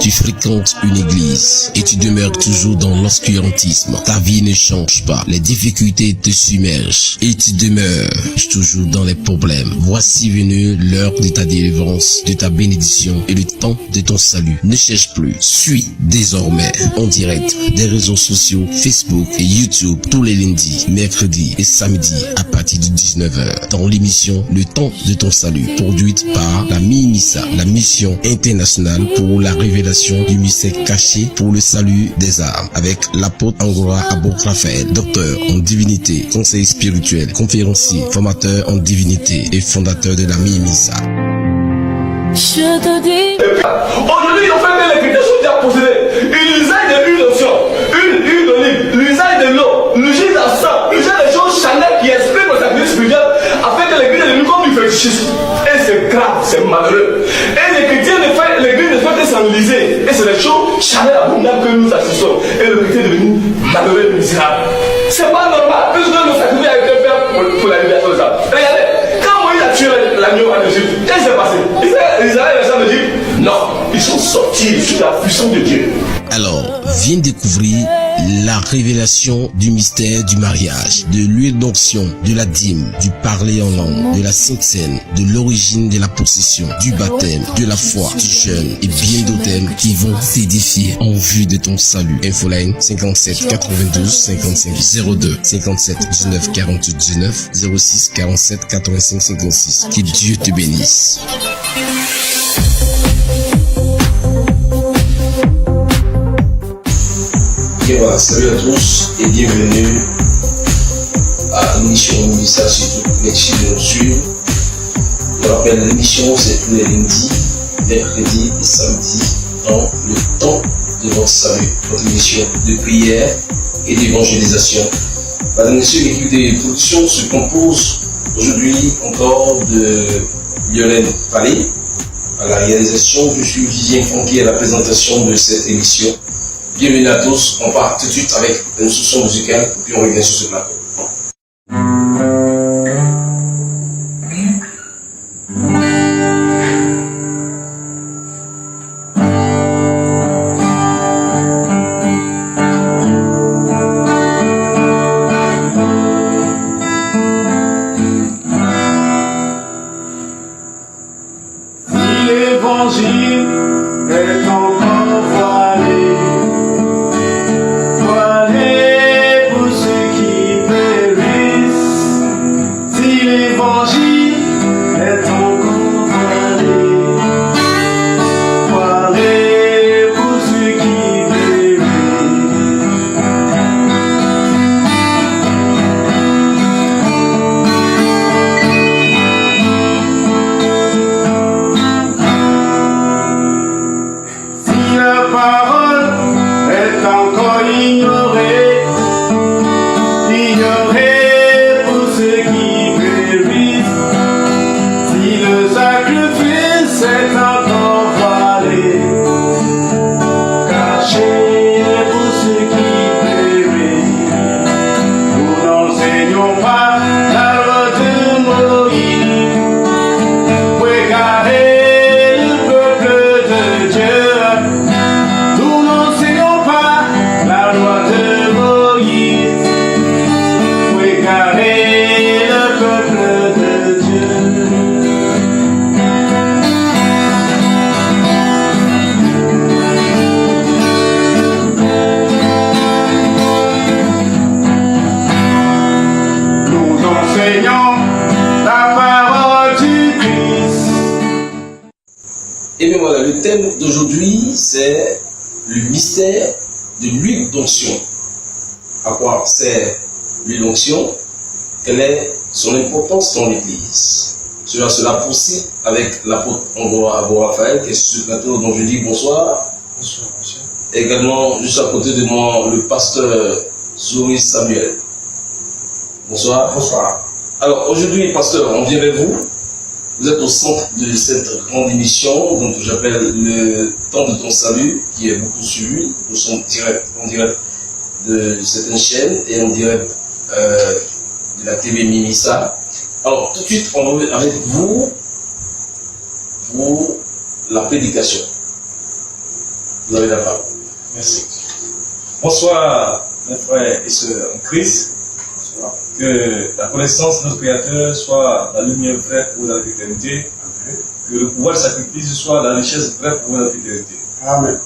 tu fréquentes une église et tu demeures toujours dans l'obscurantisme. Ta vie ne change pas, les difficultés te submergent et tu demeures toujours dans les problèmes. Voici venue l'heure de ta délivrance, de ta bénédiction et le temps de ton salut. Ne cherche plus, suis désormais en direct des réseaux sociaux Facebook et YouTube tous les lundis, mercredis et samedis à partir de 19h dans l'émission Le Temps de ton salut, produite par la MIMISA, la mission internationale pour la révélation du mystère caché pour le salut des âmes, avec l'apôtre Angora Abo-Raphaël, docteur en divinité, conseiller spirituel, conférencier, formateur en divinité et fondateur de la MIMISA. Je te dis. Aujourd'hui, ils ont fait les critères sont déjà possédés. L'usage de l'huile d'onction, huile d'olive, l'usage de l'eau, l'usage de sang, l'usage des choses charnelles qui expriment nos activités spirituelles, afin que l'église est devenue comme du fétichisme. Et c'est grave, c'est malheureux. Et les chrétiens ne font l'église ne fait que s'enliser. Et c'est des choses charnelles abominables que nous assistons. Et le chrétien est devenu malheureux et misérable. C'est pas normal. Puisque nos sacrifices a été fait pour la libération de ça. Regardez, quand Moïse a tué l'agneau en Égypte, qu'est-ce qui s'est passé? Israël et les gens de Dieu, non, ils sont sortis sous la puissance de Dieu. Alors, viens découvrir la révélation du mystère du mariage, de l'huile d'onction, de la dîme, du parler en langue, de la Sainte Seine, de l'origine de la possession, du baptême, de la foi, du jeûne et bien d'autres thèmes qui vont t'édifier en vue de ton salut. Infoline 57 92 55 02 57 19 48 19 06 47 85 56. Que Dieu te bénisse. Et voilà, salut à tous et bienvenue à l'émission MIMISA sur toutes les chaînes de nos suivre. Je rappelle, l'émission c'est tous les lundis, mercredis et samedis dans le temps de votre salut, votre émission de prière et d'évangélisation. Madame et messieurs, l'équipe de production se compose aujourd'hui encore de Lionel Palais à la réalisation. Je suis Vivien Fonky à la présentation de cette émission. Bienvenue à tous, on part tout de suite avec une chanson musicale et puis on revient sur ce plateau. Si l'évangile est encore voilé, pour ceux qui périssent. Si l'évangile est encore voilé pour ceux qui périssent. Si la parole est encore ignorée pour ceux qui périssent. Si le sacrifice est encore voilé, caché pour ceux qui périssent. Nous n'enseignons pas la loi de Moïse, pour égarer le peuple de Dieu. Nous n'enseignons pas la loi de Moïse, pour égarer le peuple de Dieu. Nous enseignons la parole du Christ. Et bien voilà, le thème d'aujourd'hui c'est le mystère de l'huile d'onction. À quoi sert l'huile d'onction? Quelle est son importance dans l'Église? Cela poursuit avec l'apôtre Angora Abo-Raphaël qui est sur ce plateau, dont je dis bonsoir. Bonsoir, monsieur. Également, juste à côté de moi, le pasteur Zoé Samuel. Bonsoir. Bonsoir. Alors aujourd'hui, pasteur, on vient vers vous. Vous êtes au centre de cette grande émission, donc j'appelle le temps de ton salut, qui est beaucoup suivi. Nous sommes en direct de certaines chaînes et en direct de la TV MIMISA. Alors tout de suite, on va avec vous pour la prédication. Vous avez la parole. Merci. Bonsoir, mes frères et sœurs en Christ. Que la connaissance de notre Créateur soit la lumière vraie pour la éternité. Que le pouvoir du sacrifice soit la richesse vraie pour la éternité. Amen.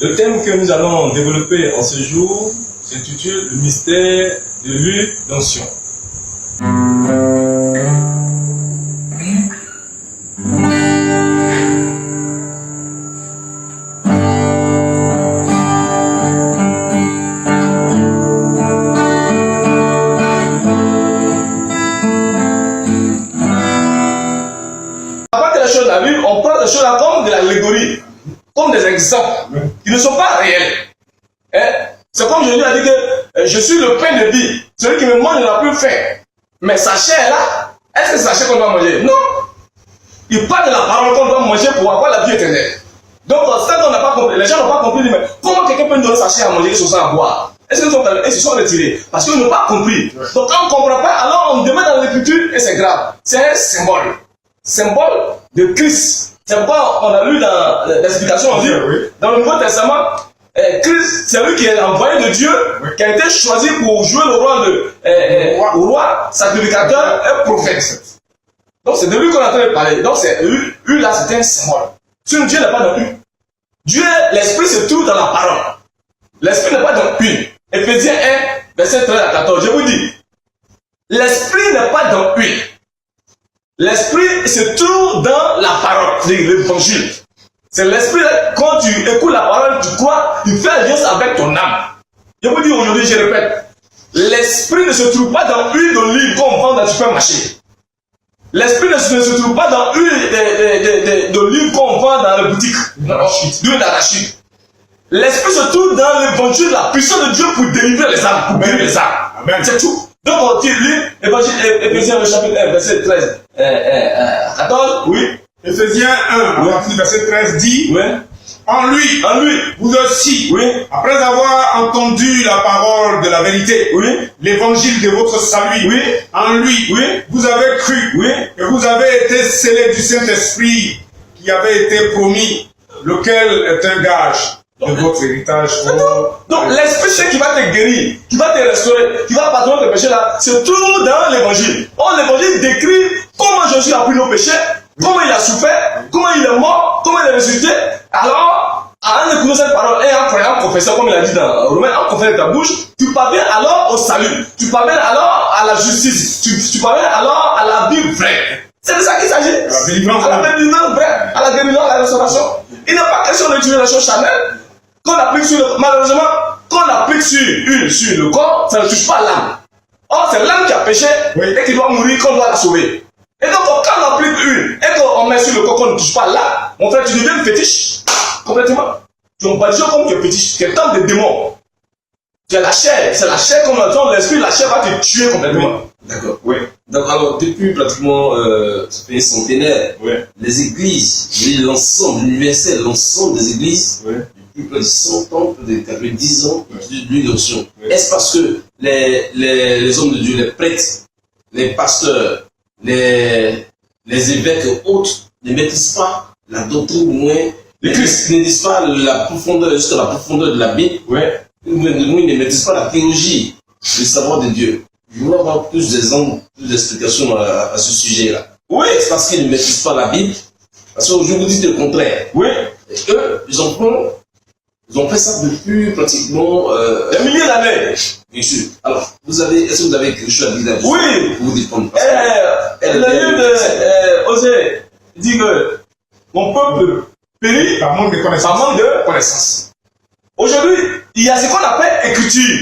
Le thème que nous allons développer en ce jour s'intitule le mystère de l'huile d'onction. On prend des choses là comme de l'allégorie, comme des exemples qui ne sont pas réels. Hein? C'est comme Jésus a dit que je suis le pain de vie. Celui qui me mange n'a plus faim. Mais sa chair là, est-ce que c'est sa chair qu'on doit manger? Non. Il parle de la parole qu'on doit manger pour avoir la vie éternelle. Donc, ça qu'on n'a pas compris, les gens n'ont pas compris, mais comment quelqu'un peut nous donner sa chair à manger et son sang à boire? Est-ce qu'ils se sont retirés? Parce qu'ils n'ont pas compris. Donc, quand on ne comprend pas, alors on demande dans l'écriture et c'est grave. C'est un symbole. Symbole de Christ. C'est pourquoi on a lu dans l'explication, on dit, dans le Nouveau Testament, Christ, c'est lui qui est l'envoyé de Dieu, qui a été choisi pour jouer le rôle de roi, sacrificateur et prophète. Donc c'est de lui qu'on est en train de parler. Donc c'est lui là, c'est un symbole. Si Dieu n'est pas dans lui, Dieu, l'esprit se trouve dans la parole. L'esprit n'est pas dans l'huile. Éphésiens 1, verset 13 à 14. Je vous dis, l'esprit n'est pas dans l'huile. L'esprit se trouve dans la parole, l'évangile. C'est l'esprit, quand tu écoutes la parole, tu crois, tu fais alliance avec ton âme. Je vous dis aujourd'hui, je répète, l'esprit ne se trouve pas dans l'huile d'olive qu'on vend dans le supermarché. L'esprit ne se trouve pas dans l'huile d'olive qu'on vend dans la boutique, d'huile d'arachide. L'esprit se trouve dans l'évangile, la puissance de Dieu pour délivrer les âmes, pour guérir les âmes. C'est tout. Donc on lit l'évangile, Éphésiens le chapitre 1, verset 13 à 14, oui. Éphésiens 1, à partir du verset 13 dit, oui. En lui, vous aussi, oui. Après avoir entendu la parole de la vérité, oui. L'évangile de votre salut, oui. En lui, oui. Vous avez cru, oui. Et vous avez été scellés du Saint-Esprit qui avait été promis, lequel est un gage de votre héritage. Donc l'esprit c'est qui va te guérir, qui va te restaurer, qui va pardonner tes péchés là, se trouve dans l'évangile. Or l'évangile décrit comment Jésus a pris nos péchés, comment il a souffert, comment il est mort, comment il est ressuscité. Alors, en écoutant cette parole et en croyant, en confessant, comme il a dit dans Romains, en confessant ta bouche, tu parviens alors au salut, tu parviens alors à la justice, tu parviens alors à la vie vraie. C'est de ça qu'il s'agit. À la délivrance vraie, à la guérison, à la restauration. Il n'est pas question d'utiliser les choses charnelles. Qu'on applique malheureusement, qu'on applique sur le corps, ça ne touche pas l'âme. Or, c'est l'âme qui a péché et qui doit mourir, qu'on doit la sauver. Et donc, quand on applique une et qu'on met sur le corps, qu'on ne touche pas l'âme, mon frère, tu deviens fétiche. Complètement. Tu n'as pas dit comme tu es fétiche, tu es temps de démon. Tu es la chair, c'est la chair comme dans l'esprit, la chair va te tuer complètement. D'accord. Oui. Donc, alors, depuis pratiquement ça fait un centenaire, les églises, l'ensemble, l'universel, l'ensemble des églises, depuis près de 100 ans, près de 90 ans, utilisent l'huile d'onction. Est-ce parce que les hommes de Dieu, les prêtres, les pasteurs, les évêques et autres ne maîtrisent pas la doctrine, ou moins, les Christ ne disent pas la profondeur, jusqu'à la profondeur de la Bible, ou moins, ils ne maîtrisent pas la théologie, le savoir de Dieu. Je voudrais avoir plus d'exemples, plus d'explications à ce sujet-là. Oui. C'est parce qu'ils ne maîtrisent pas la Bible. Parce que je vous dis le contraire. Oui. Et eux, ils ont fait ça depuis pratiquement des milliers d'années. Bien sûr. Alors, est-ce que vous avez quelque chose à dire là-dessus? Oui. Pour vous défendre. Le livre de Osée dit que mon peuple périt Par manque de connaissances. par manque de connaissances. Aujourd'hui, il y a ce qu'on appelle écriture.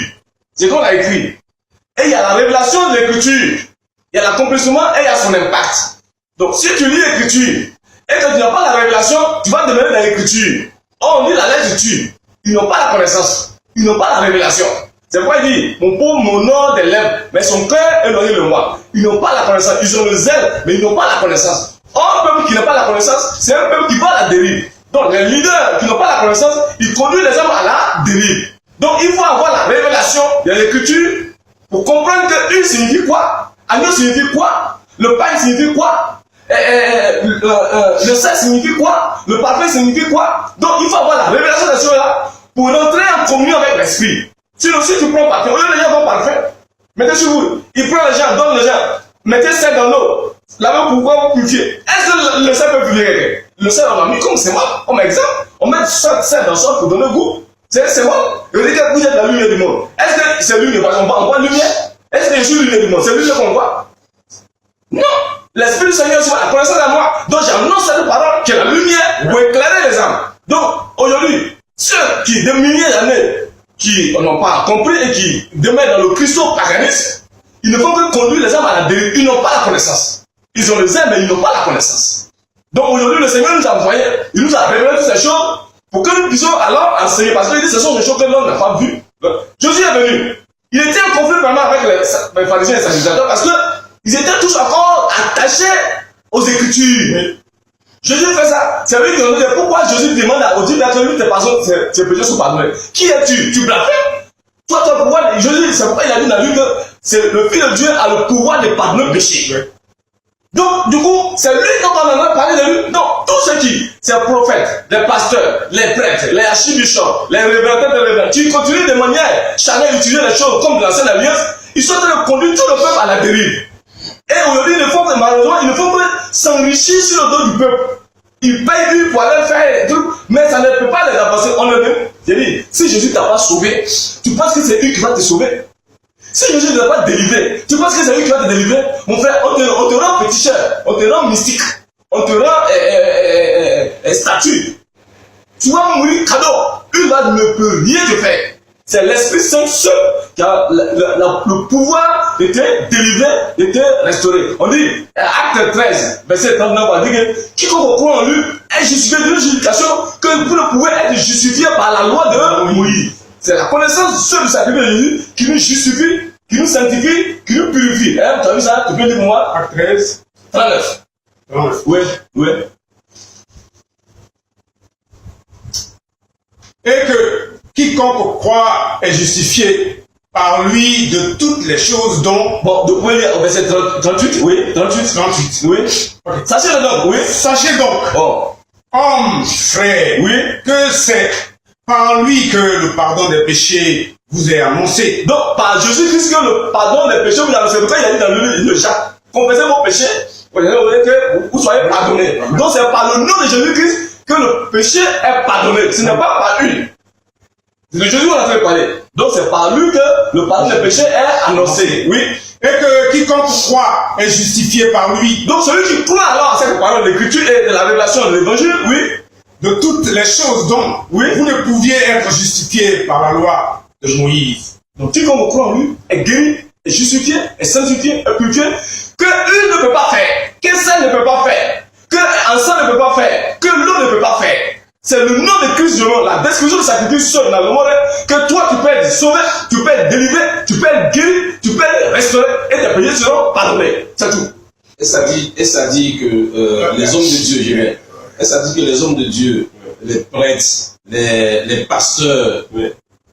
Ce qu'on a écrit. Et il y a la révélation de l'écriture. Il y a l'accomplissement et il y a son impact. Donc, si tu lis l'écriture et que tu n'as pas la révélation, tu vas demeurer dans l'écriture. Or, on lit la lettre tue. Ils n'ont pas la connaissance. Ils n'ont pas la révélation. C'est pourquoi il dit, mon pauvre m'honore des lèvres, mais son cœur est éloigné de moi. Ils n'ont pas la connaissance. Ils ont le zèle, mais ils n'ont pas la connaissance. Or, un peuple qui n'a pas la connaissance, c'est un peuple qui va à la dérive. Donc, les leaders qui n'ont pas la connaissance, ils conduisent les hommes à la dérive. Donc, il faut avoir la révélation de l'écriture pour comprendre que une signifie quoi, agneau signifie quoi, le pain signifie quoi, le sel signifie quoi? Le parfum signifie quoi? Donc il faut avoir la révélation de ces choses-là pour rentrer en communion avec l'esprit. Sinon, si tu prends parfum, les gens vont parfum. Mettez sur vous. Il prend les gens, donne les gens. Mettez sel dans l'eau. Là-bas, pourquoi vous purifier? Est-ce que le sel peut purifier quelqu'un? Le sel, on a mis comme c'est moi, comme exemple. On met sel dans le sol pour donner le goût. C'est moi. Je dis que vous êtes la lumière du monde. Est-ce que c'est lumière? On voit la lumière? Est-ce que je suis la lumière du monde? C'est lumière qu'on voit? Non. L'Esprit du Seigneur, c'est la connaissance de moi. Donc j'annonce cette parole qui est la lumière pour éclairer les âmes. Donc aujourd'hui, ceux qui, de milliers d'années, qui n'ont pas compris et qui demeurent dans le christo-paganisme, ils ne font que conduire les âmes à la dérive. Ils n'ont pas la connaissance. Ils ont les ailes, mais ils n'ont pas la connaissance. Donc aujourd'hui, le Seigneur nous a envoyé, il nous a révélé toutes ces choses pour que nous puissions alors enseigner. Parce qu'il dit que ce sont des choses que l'homme n'a pas vues. Jésus est venu. Il était en conflit vraiment avec les pharisiens et les sacrificateurs parce qu'ils étaient tous encore attachés aux Écritures. Jésus fait ça. C'est lui qui nous dit pourquoi Jésus demande au Dieu que tes péchés sont pardonnés. Qui es-tu? Tu blasphèmes? Toi, tu as le pouvoir. Jésus, c'est pourquoi il a dit dans la Bible que c'est le Fils de Dieu a le pouvoir de pardonner le péché. Donc, du coup, c'est lui dont on en a parlé de lui. Donc, tous ceux qui, ces prophètes, les pasteurs, les prêtres, les archibishops, les révérends de révérends, qui continuent de manière charnelle d'utiliser les choses comme de l'ancienne alliance, ils sont en train de conduire tout le peuple à la dérive. Et aujourd'hui, malheureusement, ils ne font que s'enrichir sur le dos du peuple. Ils payent lui pour aller faire des trucs, mais ça ne peut pas les avancer en eux-mêmes. J'ai dit, si Jésus ne t'a pas sauvé, tu penses que c'est lui qui va te sauver? Si Jésus ne t'a pas délivré, tu penses que c'est lui qui va te délivrer? Mon frère, on te rend féticheur, on te rend mystique, on te rend statue. Tu vas mourir cadeau. Lui ne peut rien te faire. C'est l'Esprit Saint seul qui a le pouvoir de te délivrer, de te restaurer. On dit, acte 13, verset 39, on dit que quiconque croit en lui est justifié d'une justification que vous ne pouvez être justifié par la loi de Moïse. C'est la connaissance seule du sacrifice de Jésus qui nous justifie, qui nous sanctifie, qui nous purifie. Tu as vu ça? Tu peux dire pour moi? Acte 13. 39. Oui, oui. Et que quiconque croit est justifié par lui de toutes les choses dont... Bon, donc, oui, verset 38, oui, 38. 38. Oui. Okay. Sachez donc, oui. Sachez donc, hommes, frères, oui, que c'est par lui que le pardon des péchés vous est annoncé. Donc, par Jésus-Christ que le pardon des péchés vous est annoncé. Pourquoi il a dit dans le livre de Jacques, confessez vos péchés, que vous soyez pardonnés. Donc, c'est par le nom de Jésus-Christ que le péché est pardonné. Ce n'est pas par une. De Jésus, on a fait parler. Donc, c'est par lui que le pardon des péchés est annoncé. Oui. Et que quiconque croit est justifié par lui. Donc, celui qui croit alors à cette parole de l'écriture et de la révélation de l'évangile, oui, de toutes les choses dont vous ne pouviez être justifié par la loi de Moïse. Donc, quiconque croit en lui est guéri, est justifié, est sanctifié, est purifié, que une ne peut pas faire, qu'un seul ne peut pas faire, qu'un sang ne peut pas faire, que l'eau ne peut pas faire. C'est le nom de Christ, la description de sacrifice seul dans le monde, que toi tu peux être sauvé, tu peux être délivré, tu peux être guéri, tu peux être restauré et tes péchés seront pardonnés. C'est tout. Et ça dit que les hommes de Dieu, je viens. Et ça dit que les hommes de Dieu, les prêtres, les pasteurs,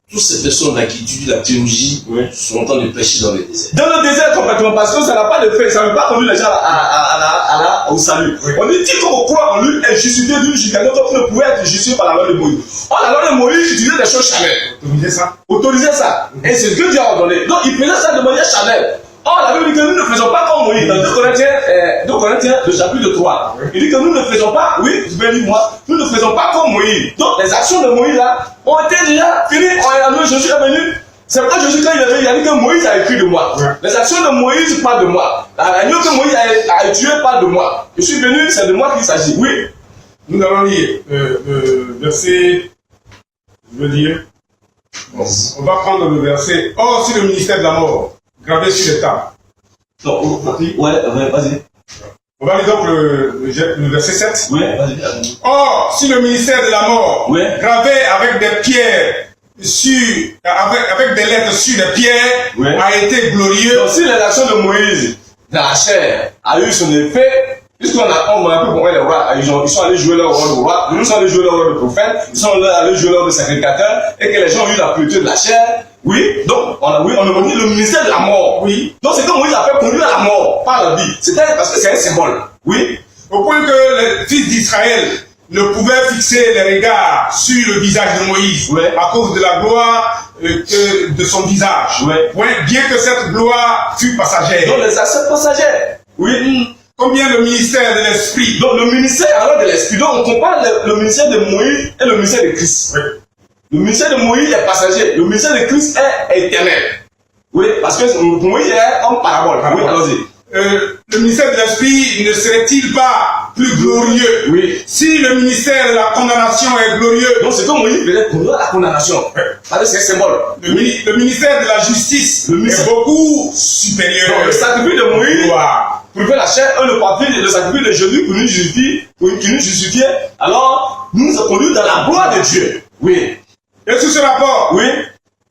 toutes ces personnes-là qui étudient la théologie sont en train de prêcher dans le désert. Dans le désert complètement, parce que ça n'a pas de fait, ça ne veut pas conduire les gens au salut. On dit quiconque croit en lui est justifié d'une justification donc ne pouvait être justifié par la loi de Moïse. Or, la loi de Moïse utilisait des choses charnelles. Autorisait ça. Et c'est ce que Dieu a ordonné. Donc, il faisait ça de manière charnelle. Or, la Bible dit que nous ne faisons pas comme Moïse. Dans 2 Corinthiens, le chapitre 3. Il dit que nous ne faisons pas, oui, je vais dire moi, nous ne faisons pas comme Moïse. Donc, les actions de Moïse là ont été déjà finies. Jésus est venu. C'est pourquoi Jésus, quand il est venu, il a dit que Moïse a écrit de moi. Les actions de Moïse parlent de moi. L'agneau que Moïse a tué parle de moi. Je suis venu, c'est de moi qu'il s'agit. Oui. Nous allons lire verset, je veux dire, on va prendre le verset. Or, si le ministère de la mort, gravé sur les tables. Non, vas-y. On va lire donc le verset 7. Oui, vas-y. Or, si le ministère de la mort, gravé avec des pierres, avec des lettres sur des pierres, a été glorieux. Donc, si l'action de Moïse dans la chair a eu son effet, puisqu'on a pu comprendre les rois, ils sont allés jouer leur rôle de roi, ils sont allés jouer leur rôle de prophète, ils sont allés jouer leur rôle de sacrificateur, et que les gens ont eu la pureté de la chair. Oui, donc on a dit le ministère de la mort. Oui. Donc c'est comme Moïse a fait conduire à la mort par la vie. C'était parce que c'est un symbole. Oui. Au point que les fils d'Israël ne pouvaient fixer les regards sur le visage de Moïse à cause de la gloire de son visage. Bien que cette gloire fût passagère. Donc les aspects passagers. Oui. Combien le ministère de l'Esprit. Donc le ministère alors de l'Esprit. Donc on compare le ministère de Moïse et le ministère de Christ. Oui. Le ministère de Moïse est passager. Le ministère de Christ est éternel. Oui, parce que Moïse est en parabole. Oui, allons-y. Le ministère de l'Esprit ne serait-il pas plus glorieux si le ministère de la condamnation est glorieux? Donc c'est comme Moïse faisait pour la condamnation. Parce que c'est un symbole. Le ministère de la justice est beaucoup supérieur. Donc le sacrifice de Moïse pour faire la chair, le sacrifice de Jésus pour nous justifier, alors nous nous conduisons dans la gloire de Dieu. Oui. Et sous ce rapport,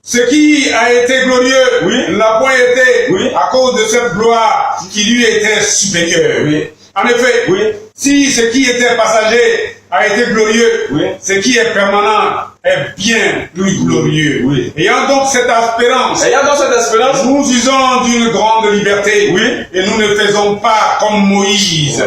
ce qui a été glorieux n'a point été à cause de cette gloire qui lui était supérieure. En effet, si ce qui était passager a été glorieux, ce qui est permanent est bien plus glorieux. Ayant donc cette espérance, nous usons d'une grande liberté et nous ne faisons pas comme Moïse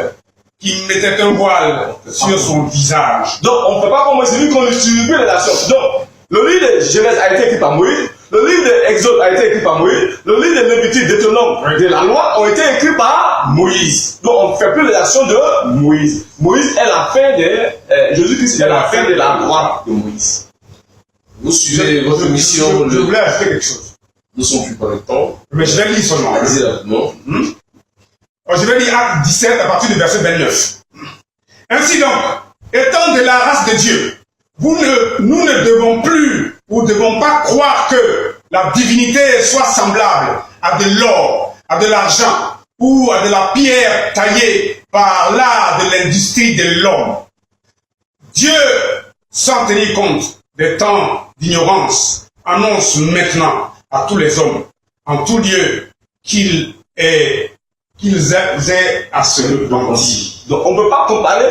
qui mettait un voile sur son visage. Donc on ne fait pas comme Moïse, c'est lui qu'on utilise les nations. Donc le livre de Genèse a été écrit par Moïse, le livre de Exode a été écrit par Moïse, le livre de Lévitique, Deutéronome, de la loi ont été écrits par Moïse. Donc on ne fait plus les actions de Moïse. Moïse est la fin de Jésus-Christ est la fin de la loi de Moïse. Vous suivez votre mission. Je voulais ajouter quelque chose. Nous ne sommes plus par le temps. Mais je vais lire seulement. Allez-y rapidement. Je vais lire Acte 17 à partir du verset 29. Ainsi donc, étant de la race de Dieu, nous ne devons plus ou ne devons pas croire que la divinité soit semblable à de l'or, à de l'argent ou à de la pierre taillée par l'art de l'industrie de l'homme. Dieu, sans tenir compte des temps d'ignorance, annonce maintenant à tous les hommes, en tout lieu, qu'ils aient à se repentir. Donc on ne peut pas comparer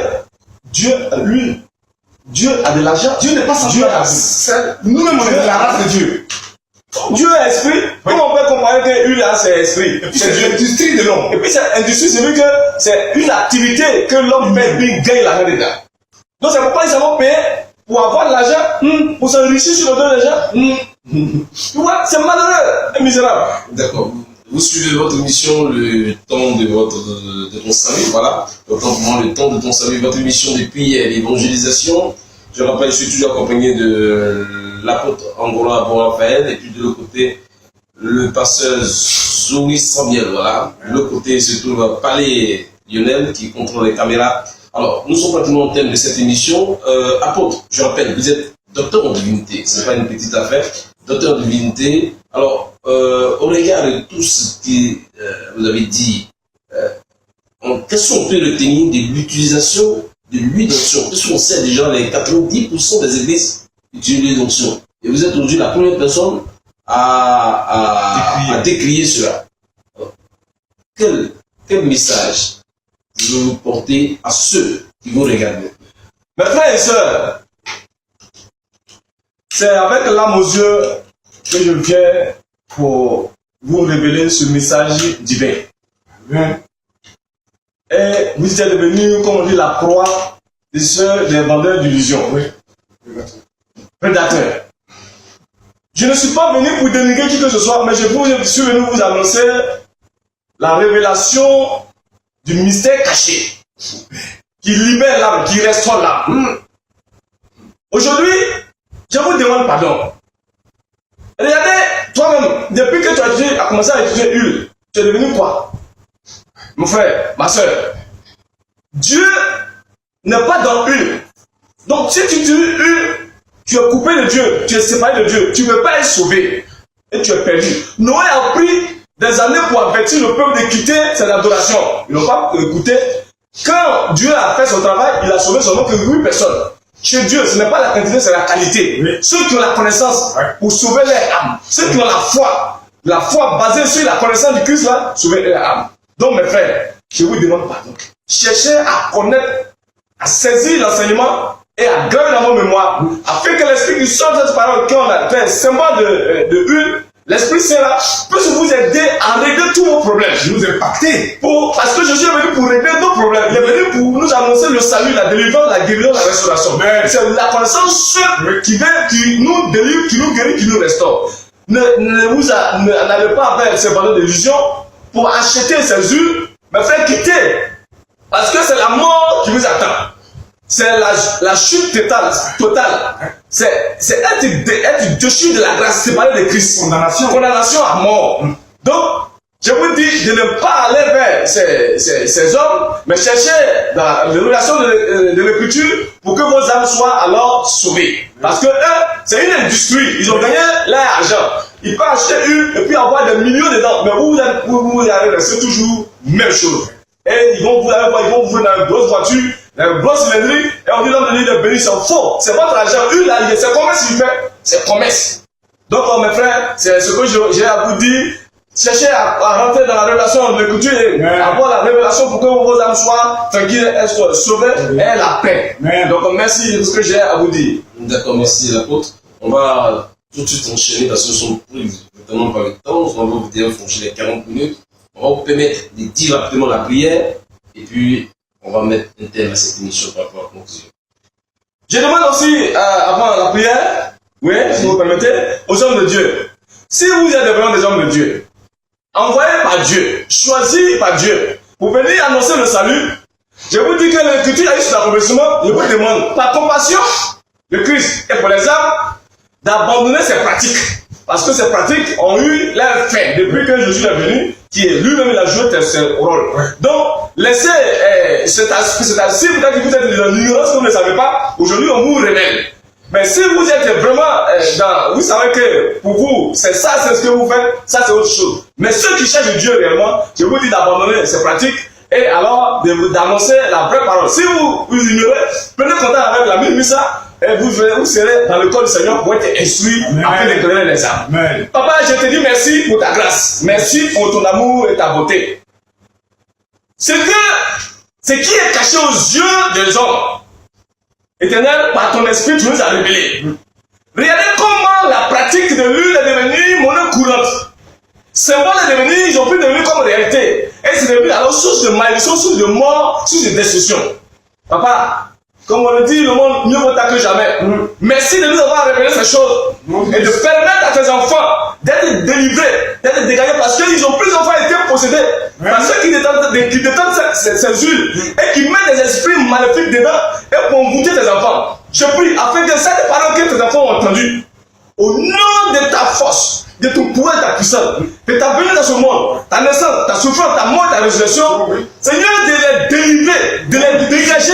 Dieu à lui. Dieu a de l'argent. Dieu n'est pas semblable à nous-mêmes, on est de la race de Dieu. Dieu est esprit. Comment on peut comparer que lui a ses esprits? Et puis c'est l'industrie de l'homme. Et puis cette industrie, c'est vu que c'est une activité que l'homme fait puis gagne l'argent dedans. Donc c'est pourquoi ils savent payer pour avoir de l'argent, pour s'enrichir sur le dos des gens. Tu vois, c'est malheureux et misérable. D'accord. Vous suivez votre mission, le temps de ton salut, voilà. Le temps de ton salut, votre mission depuis l'évangélisation. Je rappelle, je suis toujours accompagné de l'apôtre Angola Bon Raphaël, et puis de l'autre côté, le pasteur Zoui Sambiel, voilà. De l'autre côté se trouve Palais Lionel qui contrôle les caméras. Alors, nous sommes pratiquement au thème de cette émission. Apôtre, je rappelle, vous êtes docteur en divinité, ce n'est pas une petite affaire. Docteur en divinité. Alors, au regard de tout ce que vous avez dit, qu'est-ce qu'on peut retenir de l'utilisation de l'huile d'onction? Parce qu'on sait déjà, les 90% des églises utilisent l'huile d'onction. Et vous êtes aujourd'hui la première personne à décrier cela. Alors, quel message vous portez à ceux qui vous regardent? Mes frères et sœurs, c'est avec l'âme aux yeux que je viens pour vous révéler ce message divin. Et vous êtes devenus, comme on dit, la proie des vendeurs d'illusions. Prédateurs. Je ne suis pas venu pour dénigrer qui que ce soit, mais je suis venu vous annoncer la révélation du mystère caché qui libère l'âme, qui restaure l'âme. Aujourd'hui, je vous demande pardon. Regardez, toi-même, depuis que tu as commencé à étudier l'huile, tu es devenu quoi? Mon frère, ma soeur, Dieu n'est pas dans l'huile. Donc si tu utilises l'huile, tu es coupé de Dieu, tu es séparé de Dieu, tu ne peux pas être sauvé. Et tu es perdu. Noé a pris des années pour avertir le peuple de quitter cette adoration. Ils n'ont pas écouté. Quand Dieu a fait son travail, il a sauvé seulement que 8 personnes. Chez Dieu, ce n'est pas la quantité, c'est la qualité. Ceux qui ont la connaissance pour sauver leur âme, ceux qui ont la foi basée sur la connaissance du Christ, là, sauver leur âme. Donc mes frères, je vous demande pardon. Cherchez à connaître, à saisir l'enseignement et à garder dans vos mémoires, afin que l'esprit qui sort de cette parole, qui ont fait un symbole de huile, L'Esprit Saint là peut vous aider à régler tous vos problèmes. Je vous ai pacté. Parce que Jésus est venu pour régler nos problèmes. Il est venu pour nous annoncer le salut, la délivrance, la guérison, la restauration. C'est la connaissance seule qui nous délivre, qui nous guérit, qui nous restaure. N'allez pas avec ces valeurs d'illusion pour acheter ces huiles, mais faites quitter. Parce que c'est la mort qui vous attend. C'est la chute totale. C'est être déchu de la grâce. C'est parler de Christ. Condamnation à mort. Donc, je vous dis de ne pas aller vers ces hommes, mais chercher dans les relations de l'écriture pour que vos âmes soient alors sauvées. Parce que eux, c'est une industrie. Ils ont gagné leur argent. Ils peuvent acheter une et puis avoir des millions dedans. Mais vous allez rester toujours même chose. Et ils vont vous dans une grosse voiture, une grosse cylindrique, et on dit non, de bénir, c'est faux. C'est votre argent. C'est commerce qu'il fait. C'est commerce. Donc, mes frères, c'est ce que j'ai à vous dire. Cherchez à rentrer dans la révélation de l'écriture et avoir la révélation pour que vos âmes soient tranquilles, elles soient sauvées et la paix. Donc, merci de ce que j'ai à vous dire. D'accord, merci l'apôtre. On va tout de suite enchaîner parce que nous sommes pris notamment par le temps. On va vous dire franchir les 40 minutes. On va vous permettre de dire rapidement la prière et puis on va mettre un thème à cette émission par rapport à la conclusion. Je demande aussi, avant la prière, oui, si vous permettez, aux hommes de Dieu. Si vous êtes vraiment des hommes de Dieu, envoyés par Dieu, choisis par Dieu, pour venir annoncer le salut, je vous dis que l'écriture a eu sur l'accomplissement, je vous demande, par compassion de Christ et pour les âmes, d'abandonner ces pratiques. Parce que ces pratiques ont eu leur fin depuis que Jésus est venu, qui est lui-même il a joué ce rôle. Donc, laissez cet aspect, peut-être que vous êtes dans l'ignorance que vous ne savez pas, aujourd'hui on vous révèle. Mais si vous êtes vraiment vous savez que pour vous, c'est ça, c'est ce que vous faites, ça c'est autre chose. Mais ceux qui cherchent Dieu réellement, je vous dis d'abandonner ces pratiques et alors d'annoncer la vraie parole. Si vous ignorez, prenez contact avec la Mimisa et vous serez dans le corps du Seigneur pour être instruit afin d'éclairer les âmes. Papa, je te dis merci pour ta grâce. Merci pour ton amour et ta beauté. Ce qui est caché aux yeux des hommes, Éternel, par ton esprit, tu nous as révélé. Regardez comment la pratique de l'huile est devenue monnaie courante. Symbole est devenu, ils ont pu devenir comme réalité. Et c'est devenu alors source de malédiction, source de mort, source de destruction. Papa, comme on le dit, le monde mieux vaut tard que jamais. Merci de nous avoir révélé ces choses et de permettre à tes enfants d'être délivrés, d'être dégagés parce qu'ils ont plusieurs fois été possédés par ceux qui détendent ces huiles et qui mettent des esprits maléfiques dedans et pour envoûter tes enfants. Je prie afin que cette parole que tes enfants ont entendue, au nom de ta force, de ton pouvoir et ta puissance, de ta venue dans ce monde, ta naissance, ta souffrance, ta mort, ta résurrection, Seigneur, de les délivrer, de les dégager.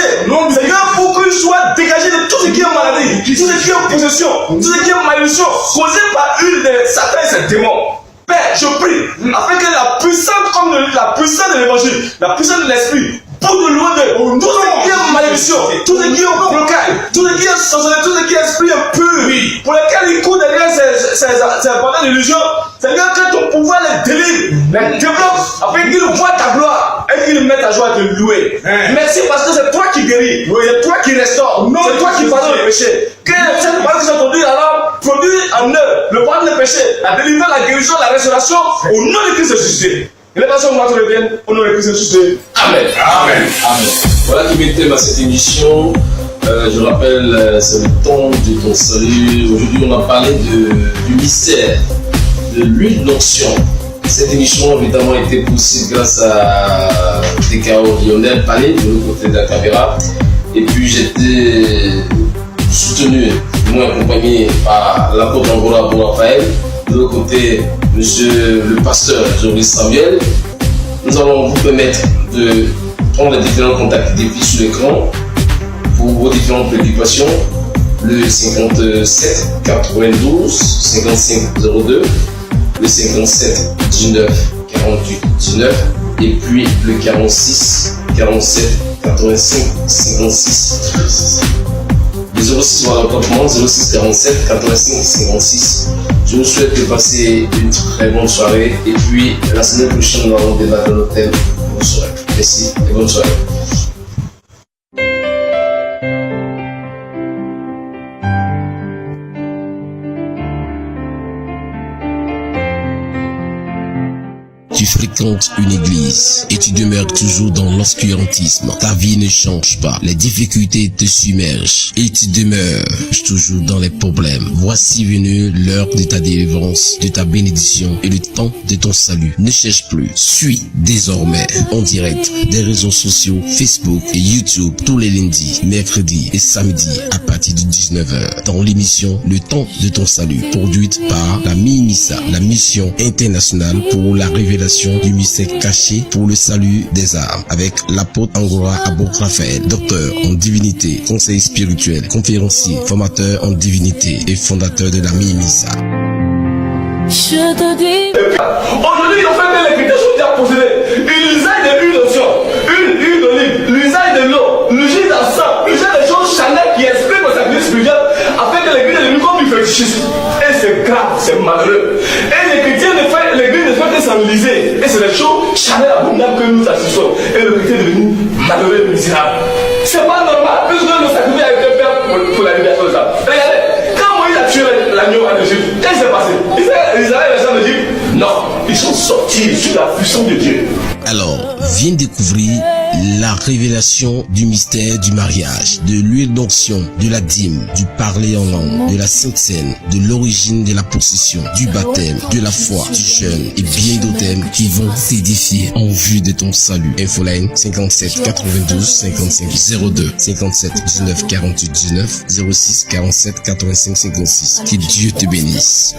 Seigneur, pour qu'ils soient dégagés de tout ce qui est maladie, tout ce qui est possession, tout ce qui est malédiction, causé par une de Satan et ses démons. Père, je prie, afin que la puissance, comme la puissance de l'évangile, la puissance de l'esprit, pour de loin de tout ce qui est malédiction, tout ce qui est blocage, tout ce qui est sorcellerie, tout ce qui est esprit impur, pour lesquels il court derrière ces bordels d'illusions, Seigneur, que ton pouvoir les délivre, les développe, afin qu'ils voient ta gloire et qu'ils mettent à joie de louer. Merci parce que c'est toi qui guéris, c'est toi qui restaure, c'est toi qui pardonne le péché. Que cette parole que j'ai entendue alors produit en eux le pardon du péché, la délivrance, la guérison, la restauration au nom de Christ Jésus. Et les personnes vont reviennent au nom de Christ Jésus. Amen. Amen. Amen. Voilà qui met le thème à cette émission. Je rappelle, c'est le temps de ton salut. Aujourd'hui, on a parlé du mystère de l'huile d'onction. Cette émission, évidemment, a été possible grâce à Décaro Lionel Palais, de l'autre côté de la caméra. Et puis, j'étais soutenu, moi accompagné par l'apôtre Angola Bon Raphaël. De l'autre côté, monsieur le pasteur Joris Samuel. Nous allons vous permettre de prendre les différents contacts définis sur l'écran pour vos différentes préoccupations. Le 57 92 55 02, le 57 19 48 19 et puis le 46 47 85 56. Le 06 voilà le 06 47 85 56. Je vous souhaite de passer une très bonne soirée et puis la semaine prochaine nous allons débattre dans l'hôtel. Bonne soirée. Merci et bonne soirée. Tu fréquentes une église et tu demeures toujours dans l'obscurantisme. Ta vie ne change pas. Les difficultés te submergent et tu demeures toujours dans les problèmes. Voici venue l'heure de ta délivrance, de ta bénédiction et le temps de ton salut. Ne cherche plus. Suis désormais en direct des réseaux sociaux Facebook et YouTube tous les lundis, mercredis et samedis à partir de 19h dans l'émission Le Temps de ton salut, produite par la MIMISA, la mission internationale pour la révélation du mystère caché pour le salut des âmes, avec l'apôtre Angora Abou-Raphaël, docteur en divinité, conseiller spirituel, conférencier, formateur en divinité et fondateur de la MIMISA. Je te dis. Aujourd'hui, ils ont fait des critères sont déjà possédés. L'usage de l'huile d'onction, huile d'olive, l'usage de l'eau, l'usage d'encens, l'usage des choses charnelles qui expriment le sacrifice spirituel afin que l'église est devenue comme du fétichisme. Et c'est grave, c'est malheureux. Et les chrétiens ne font, l'église ne fait que s'enliser. Et c'est des choses charnelles abondables que nous assistons. Et le chrétien est devenu malheureux et misérable. C'est pas normal, puisque le sacrifice a été fait pour la libération de ça. Regardez, quand Moïse a tué l'agneau en Égypte, qu'est-ce qui s'est passé? Israël les gens de Égypte? Non, ils sont sortis sous la puissance de Dieu. Alors, viens découvrir la révélation du mystère du mariage, de l'huile d'onction, de la dîme, du parler en langue, de la sainte scène, de l'origine de la possession, du baptême, de la foi, du jeûne et bien d'autres thèmes qui vont t'édifier en vue de ton salut. Infoline 57 92 55 02 57 19 48 19 06 47 85 56. Que Dieu te bénisse.